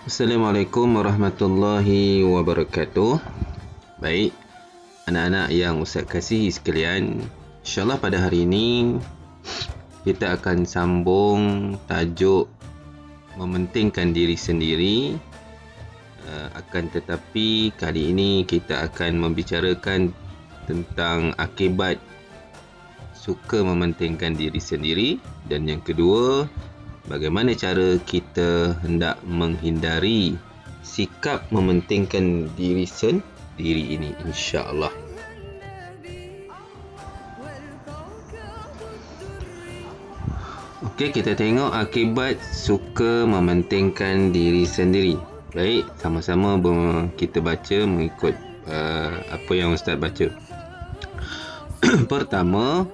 Assalamualaikum warahmatullahi wabarakatuh. Baik, anak-anak yang Ustaz kasihi sekalian, InsyaAllah pada hari ini kita akan sambung tajuk mementingkan diri sendiri. Akan tetapi kali ini kita akan membicarakan tentang akibat suka mementingkan diri sendiri, dan yang kedua, bagaimana cara kita hendak menghindari sikap mementingkan diri sendiri ini, insya-Allah. Okey, kita tengok akibat suka mementingkan diri sendiri. Baik, sama-sama kita baca mengikut apa yang Ustaz baca. Pertama,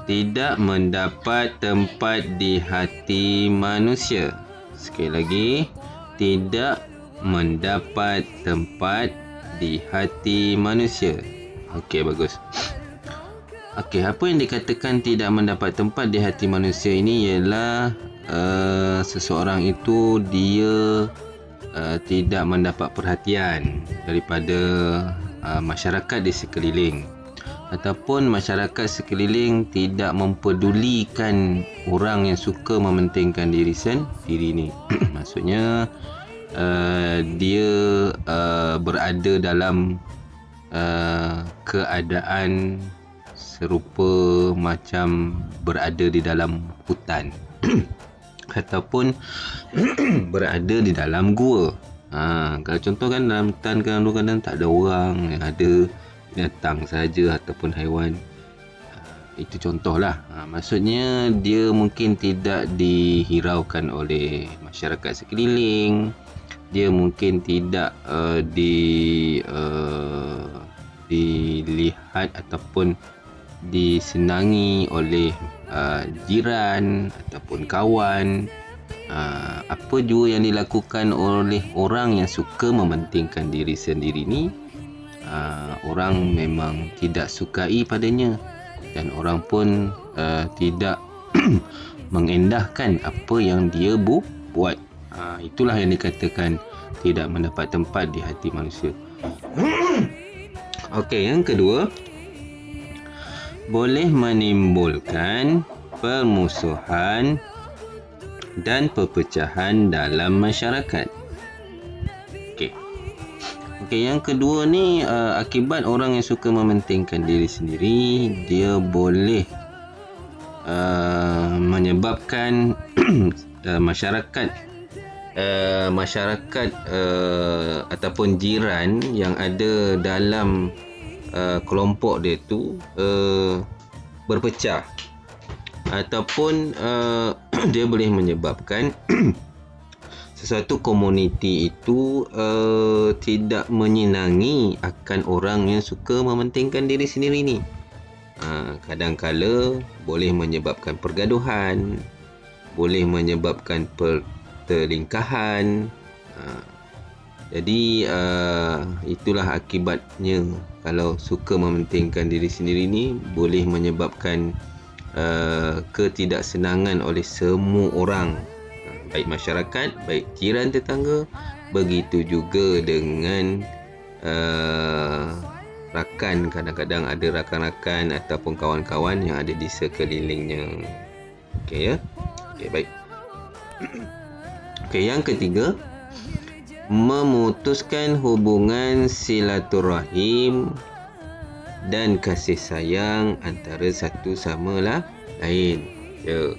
tidak mendapat tempat di hati manusia. Sekali lagi, tidak mendapat tempat di hati manusia. Okey, bagus. Okey, apa yang dikatakan tidak mendapat tempat di hati manusia ini ialah seseorang itu dia tidak mendapat perhatian daripada masyarakat di sekeliling, ataupun masyarakat sekeliling tidak mempedulikan orang yang suka mementingkan diri sendiri ni. Maksudnya dia berada dalam keadaan serupa macam berada di dalam hutan ataupun berada di dalam gua. Kalau contoh kan dalam hutan kadang-kadang tak ada orang, yang ada binatang saja ataupun haiwan. Itu contohlah. Maksudnya dia mungkin tidak dihiraukan oleh masyarakat sekeliling. Dia mungkin tidak dilihat ataupun disenangi oleh jiran ataupun kawan. Apa jua yang dilakukan oleh orang yang suka mementingkan diri sendiri ni, orang memang tidak sukai padanya, dan orang pun tidak mengendahkan apa yang dia buat. Itulah yang dikatakan tidak mendapat tempat di hati manusia. Okey, yang kedua, boleh menimbulkan permusuhan dan perpecahan dalam masyarakat. Okey, yang kedua ni akibat orang yang suka mementingkan diri sendiri, dia boleh menyebabkan masyarakat ataupun jiran yang ada dalam kelompok dia tu berpecah, ataupun dia boleh menyebabkan sesuatu komuniti itu tidak menyenangi akan orang yang suka mementingkan diri sendiri ni. Kadang-kala boleh menyebabkan pergaduhan, boleh menyebabkan pertelingkahan. Jadi itulah akibatnya kalau suka mementingkan diri sendiri ni, boleh menyebabkan ketidaksenangan oleh semua orang, baik masyarakat, baik jiran tetangga, begitu juga dengan rakan. Kadang-kadang ada rakan-rakan ataupun kawan-kawan yang ada di sekelilingnya. Okey ya. Okey, baik. Okey, yang ketiga, memutuskan hubungan silaturahim dan kasih sayang antara satu sama lain. Ya.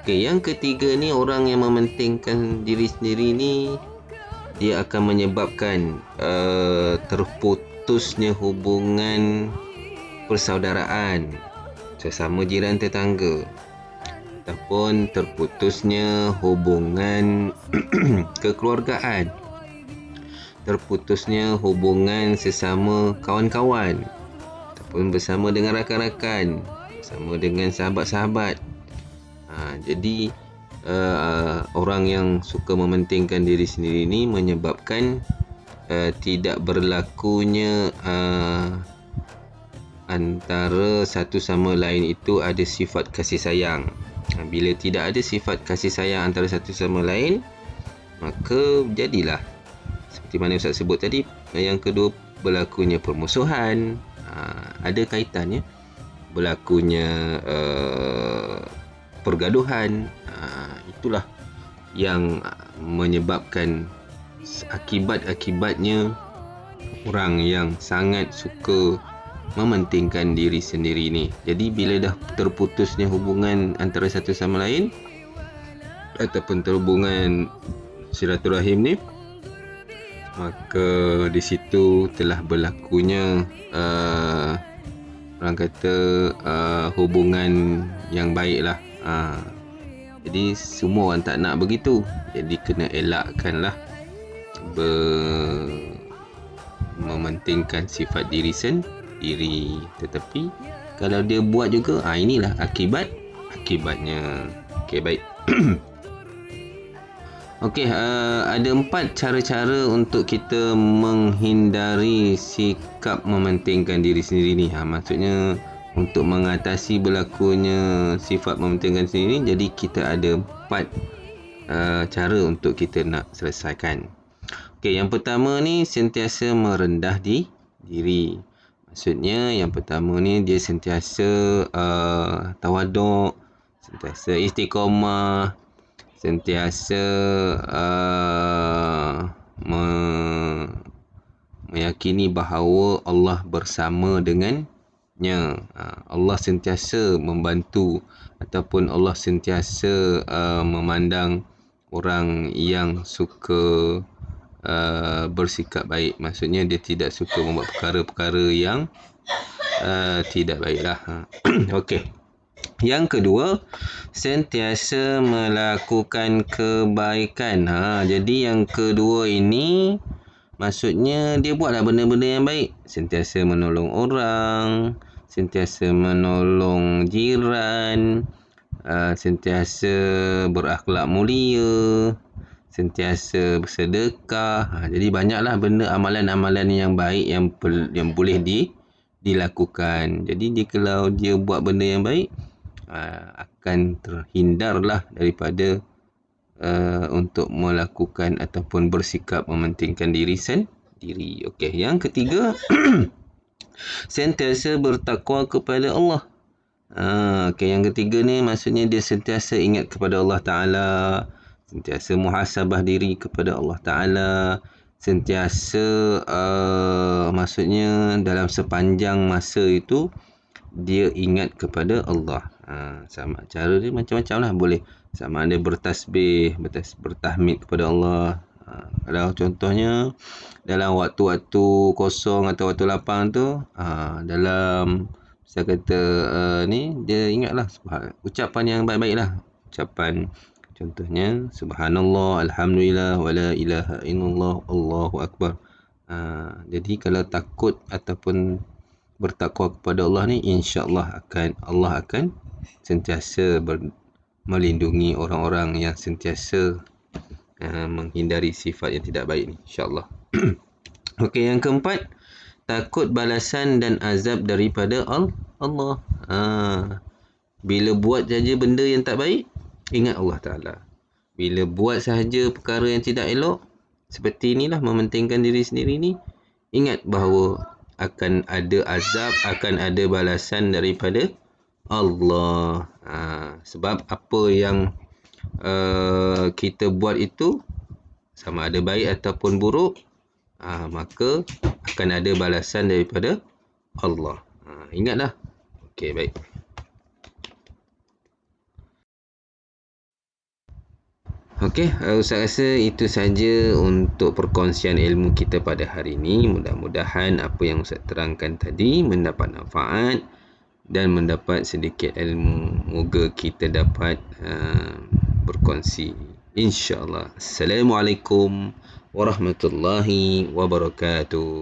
Okey, yang ketiga ni, orang yang mementingkan diri sendiri ni, dia akan menyebabkan terputusnya hubungan persaudaraan sesama jiran tetangga, ataupun terputusnya hubungan kekeluargaan, terputusnya hubungan sesama kawan-kawan, ataupun bersama dengan rakan-rakan, bersama dengan sahabat-sahabat. Jadi orang yang suka mementingkan diri sendiri ni menyebabkan tidak berlakunya antara satu sama lain itu ada sifat kasih sayang. Bila tidak ada sifat kasih sayang antara satu sama lain, maka jadilah seperti mana Ustaz sebut tadi. Yang kedua, berlakunya permusuhan, ada kaitannya. Berlakunya pergaduhan, itulah yang menyebabkan akibat-akibatnya orang yang sangat suka mementingkan diri sendiri ni. Jadi bila dah terputusnya hubungan antara satu sama lain ataupun terhubungan silaturahim ni, maka di situ telah berlakunya orang kata hubungan yang baik lah. Jadi semua orang tak nak begitu, jadi kena elakkanlah mementingkan sifat diri sendiri. Tetapi kalau dia buat juga, inilah akibatnya. Okey, baik. Okey, ada 4 cara-cara untuk kita menghindari sikap mementingkan diri sendiri ni. Maksudnya untuk mengatasi berlakunya sifat mementingkan sendiri, jadi kita ada 4 cara untuk kita nak selesaikan. Okey, yang pertama ni sentiasa merendah diri. Maksudnya yang pertama ni dia sentiasa tawaduk, sentiasa istiqamah, sentiasa meyakini bahawa Allah bersama dengannya. Allah sentiasa membantu ataupun Allah sentiasa memandang orang yang suka bersikap baik. Maksudnya dia tidak suka membuat perkara-perkara yang tidak baiklah. Okey. Yang kedua, sentiasa melakukan kebaikan. Jadi yang kedua ini maksudnya dia buatlah benda-benda yang baik. Sentiasa menolong orang, sentiasa menolong jiran, sentiasa berakhlak mulia, sentiasa bersedekah. Jadi banyaklah benda amalan-amalan yang baik yang boleh dilakukan. Jadi kalau dia buat benda yang baik, akan terhindarlah daripada untuk melakukan ataupun bersikap mementingkan diri sendiri. Okey, yang ketiga, sentiasa bertakwa kepada Allah. Okey, yang ketiga ni maksudnya dia sentiasa ingat kepada Allah Ta'ala, sentiasa muhasabah diri kepada Allah Ta'ala, sentiasa maksudnya dalam sepanjang masa itu dia ingat kepada Allah. Sama cara dia macam-macam lah. Boleh sama ada bertasbih, bertahmid kepada Allah. Kalau contohnya dalam waktu-waktu kosong atau waktu lapang tu, dalam saya kata ni dia ingatlah ucapan yang baik-baik lah. Ucapan contohnya subhanallah, alhamdulillah, wala ilaha illallah, Allahu akbar. Jadi kalau takut ataupun bertakwa kepada Allah ni, insya-Allah Allah akan sentiasa melindungi orang-orang yang sentiasa menghindari sifat yang tidak baik ni, insya-Allah. Okey, yang keempat, takut balasan dan azab daripada Allah. Bila buat saja benda yang tak baik, ingat Allah Ta'ala. Bila buat sahaja perkara yang tidak elok, seperti inilah mementingkan diri sendiri ni, ingat bahawa akan ada azab, akan ada balasan daripada Allah. Sebab apa yang kita buat itu, sama ada baik ataupun buruk, maka akan ada balasan daripada Allah. Ingatlah. Okey, baik. Okey, Ustaz rasa itu saja untuk perkongsian ilmu kita pada hari ini. Mudah-mudahan apa yang Ustaz terangkan tadi mendapat manfaat dan mendapat sedikit ilmu. Moga kita dapat berkongsi, insya-Allah. Assalamualaikum warahmatullahi wabarakatuh.